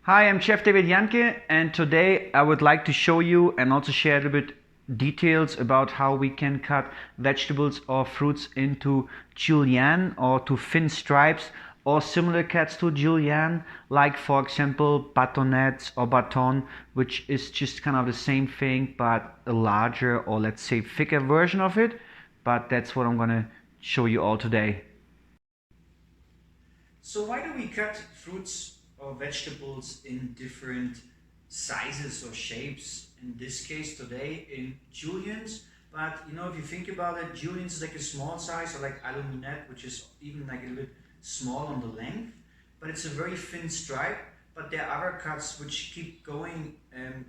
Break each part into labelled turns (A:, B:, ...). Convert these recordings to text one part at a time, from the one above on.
A: Hi, I'm Chef David Jahnke, and today I would like to show you and also share a little bit details about how we can cut vegetables or fruits into julienne or to thin stripes or similar cuts to julienne, like for example batonnet or baton, which is just kind of the same thing but a larger or let's say thicker version of it. But that's what I'm gonna show you all today. So why do we cut fruits or vegetables in different sizes or shapes? In this case today in juliennes, but if you think about it, juliennes is like a small size, or like aluminet, which is even like a little bit small on the length, but it's a very thin stripe. But there are other cuts which keep going and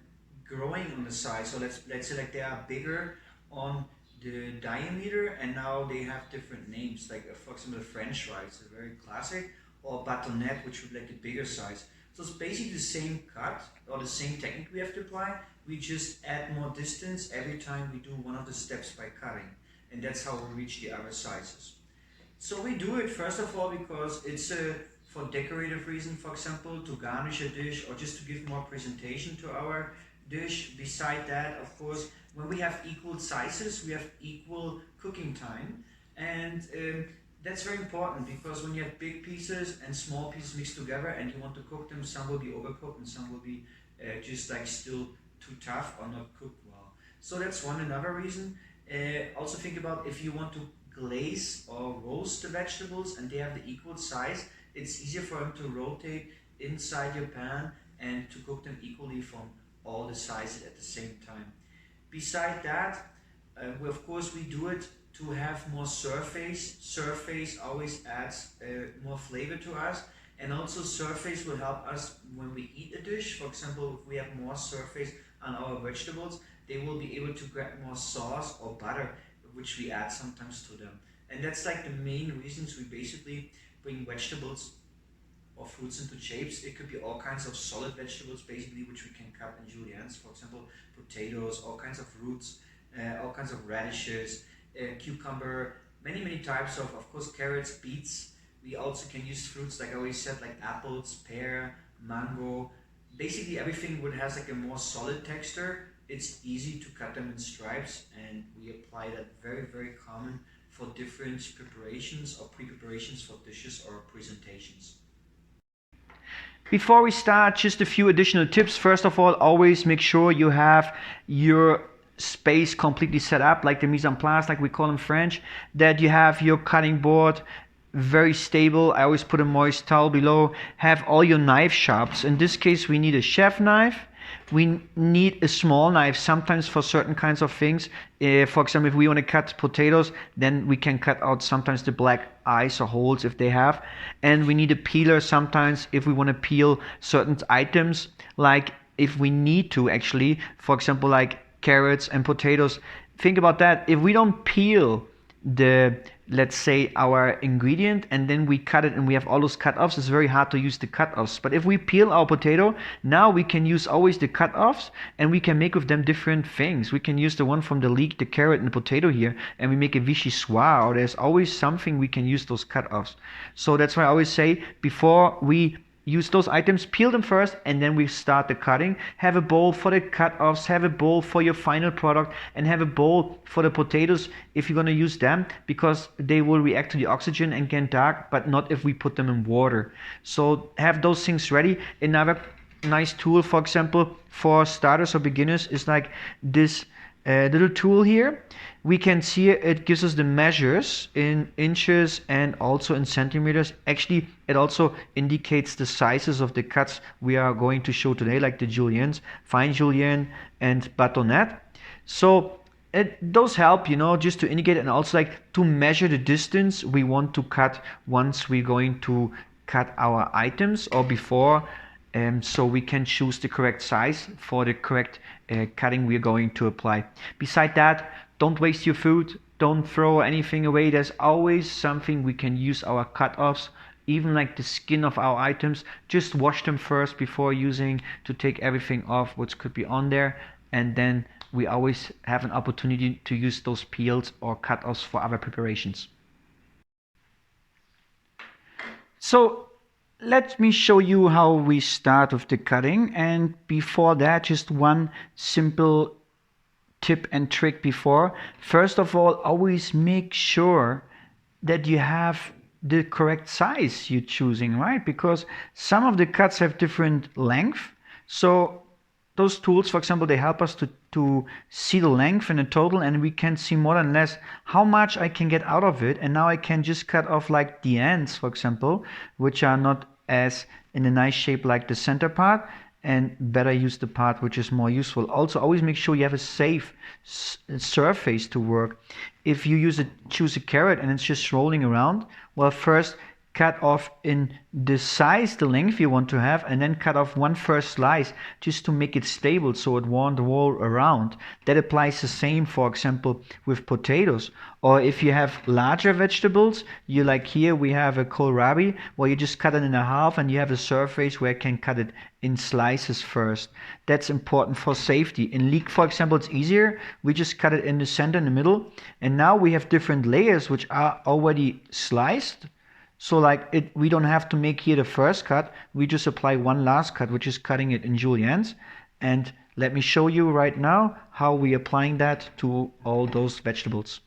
A: growing on the size. So let's say like they are bigger on the diameter, and now they have different names, like for example French fries, a very classic, or batonnet, which would be like a bigger size. So it's basically the same cut or the same technique we have to apply. We just add more distance every time we do one of the steps by cutting, and that's how we reach the other sizes. So we do it first of all because it's for decorative reason, for example, to garnish a dish or just to give more presentation to our dish. Beside that, of course, when we have equal sizes, we have equal cooking time, and that's very important because when you have big pieces and small pieces mixed together and you want to cook them, some will be overcooked and some will be just like still too tough or not cooked well. So that's another reason. Also think about if you want to glaze or roast the vegetables and they have the equal size, it's easier for them to rotate inside your pan and to cook them equally from all the sizes at the same time. Beside that, of course we do it to have more surface. Surface always adds more flavor to us, and also surface will help us when we eat a dish. For example, if we have more surface on our vegetables, they will be able to grab more sauce or butter, which we add sometimes to them. And that's like the main reasons we basically bring vegetables or fruits into shapes. It could be all kinds of solid vegetables basically, which we can cut in juliennes, for example potatoes, all kinds of roots, all kinds of radishes, cucumber, many types of course carrots, beets. We also can use fruits like I always said, like apples, pear, mango, basically everything that has like a more solid texture. It's easy to cut them in stripes, and we apply that very common for different preparations or pre-preparations for dishes or presentations. Before we start, just a few additional tips. First of all, always make sure you have your space completely set up, like the mise en place, like we call in French, that you have your cutting board very stable. I always put a moist towel below. Have all your knife sharps. In this case, we need a chef knife. We need a small knife sometimes for certain kinds of things. For example, if we want to cut potatoes, then we can cut out sometimes the black eyes or holes if they have. And we need a peeler sometimes if we want to peel certain items, like if we need to actually, for example, like carrots and potatoes. Think about that. If we don't peel let's say our ingredient and then we cut it and we have all those cut-offs, it's very hard to use the cut-offs. But if we peel our potato, now we can use always the cut-offs, and we can make with them different things. We can use the one from the leek, the carrot and the potato here, and we make a vichyssoise, or there's always something we can use those cut-offs. So that's why I always say, before we use those items, peel them first, and then we start the cutting. Have a bowl for the cut-offs, have a bowl for your final product, and have a bowl for the potatoes if you're going to use them, because they will react to the oxygen and get dark, but not if we put them in water. So have those things ready. Another nice tool, for example, for starters or beginners is like this little tool here. We can see it gives us the measures in inches and also in centimeters. Actually, it also indicates the sizes of the cuts we are going to show today, like the juliennes, fine julienne and batonnet. So those help, just to indicate, and also like to measure the distance we want to cut once we're going to cut our items or before. So we can choose the correct size for the correct cutting we're going to apply. Beside that, don't waste your food, don't throw anything away. There's always something we can use our cut-offs, even like the skin of our items. Just wash them first before using, to take everything off what could be on there, and then we always have an opportunity to use those peels or cut-offs for other preparations. So let me show you how we start with the cutting. And before that, just one simple tip and trick before. First of all, always make sure that you have the correct size you're choosing, right? Because some of the cuts have different length. So those tools, for example, they help us to see the length and the total, and we can see more than less how much I can get out of it. And now I can just cut off like the ends, for example, which are not as in a nice shape like the center part, and better use the part which is more useful. Also, always make sure you have a safe surface to work. If you choose a carrot and it's just rolling around, well, first cut off in the size, the length you want to have, and then cut off one first slice just to make it stable so it won't roll around. That applies the same, for example, with potatoes. Or if you have larger vegetables, you like here we have a kohlrabi, where you just cut it in half and you have a surface where you can cut it in slices first. That's important for safety. In leek, for example, it's easier. We just cut it in the center, in the middle, and now we have different layers which are already sliced. So like we don't have to make here the first cut. We just apply one last cut, which is cutting it in juliennes. And let me show you right now how we applying that to all those vegetables.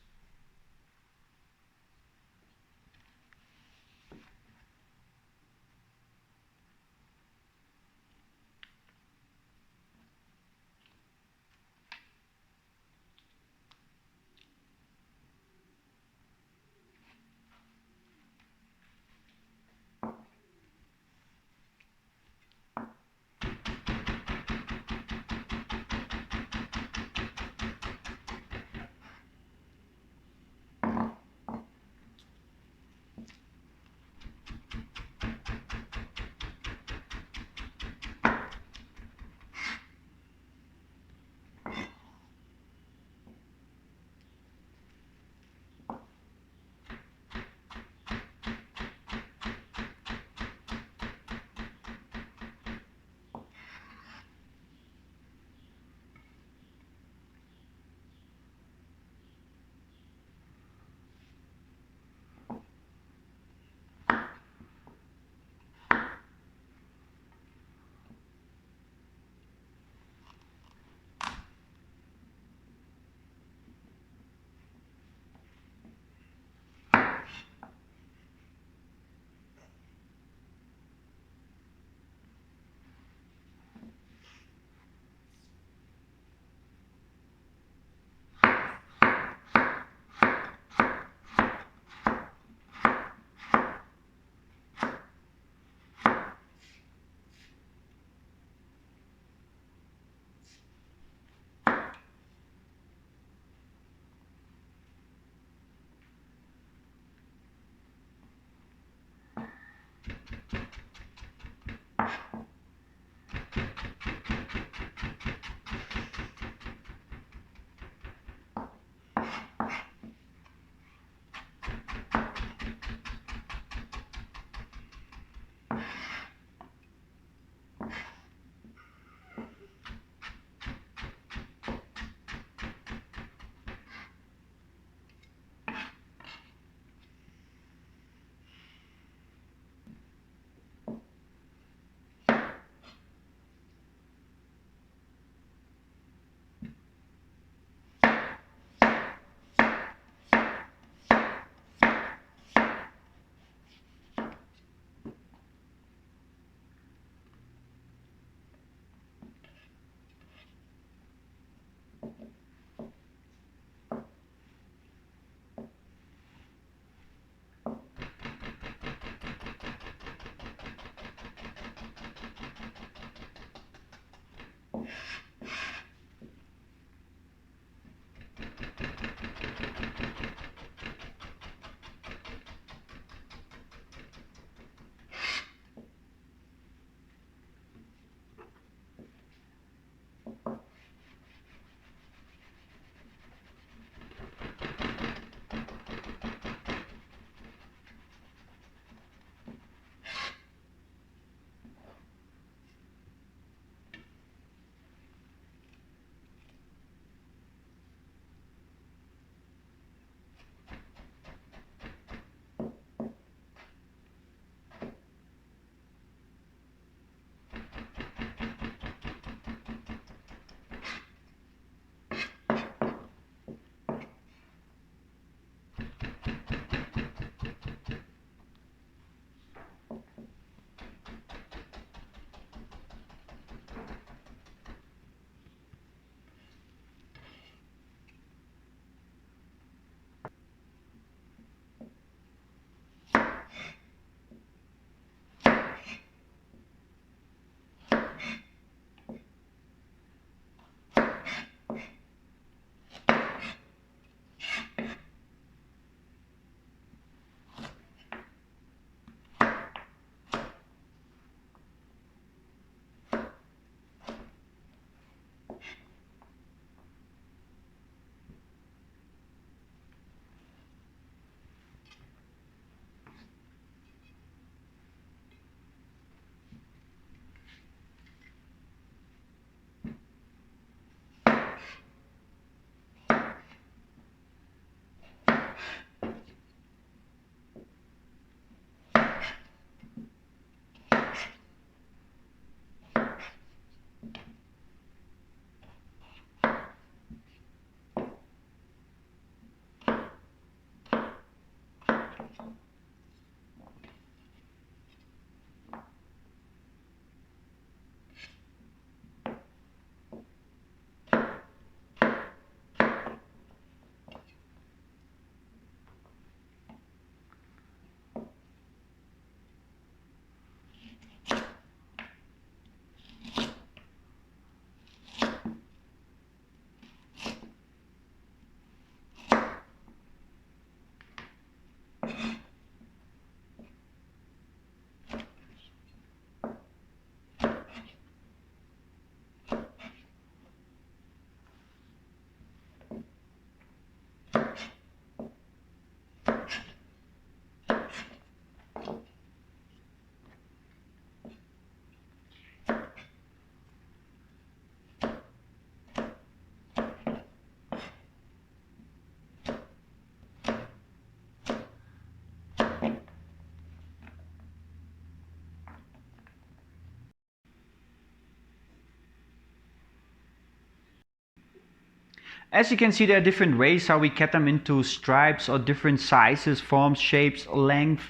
A: As you can see, there are different ways how we cut them into stripes or different sizes, forms, shapes, length,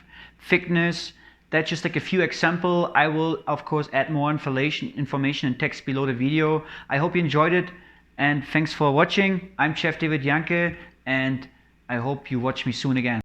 A: thickness. That's just like a few examples. I will of course add more information and text below the video. I hope you enjoyed it and thanks for watching. I'm Chef David Jahnke and I hope you watch me soon again.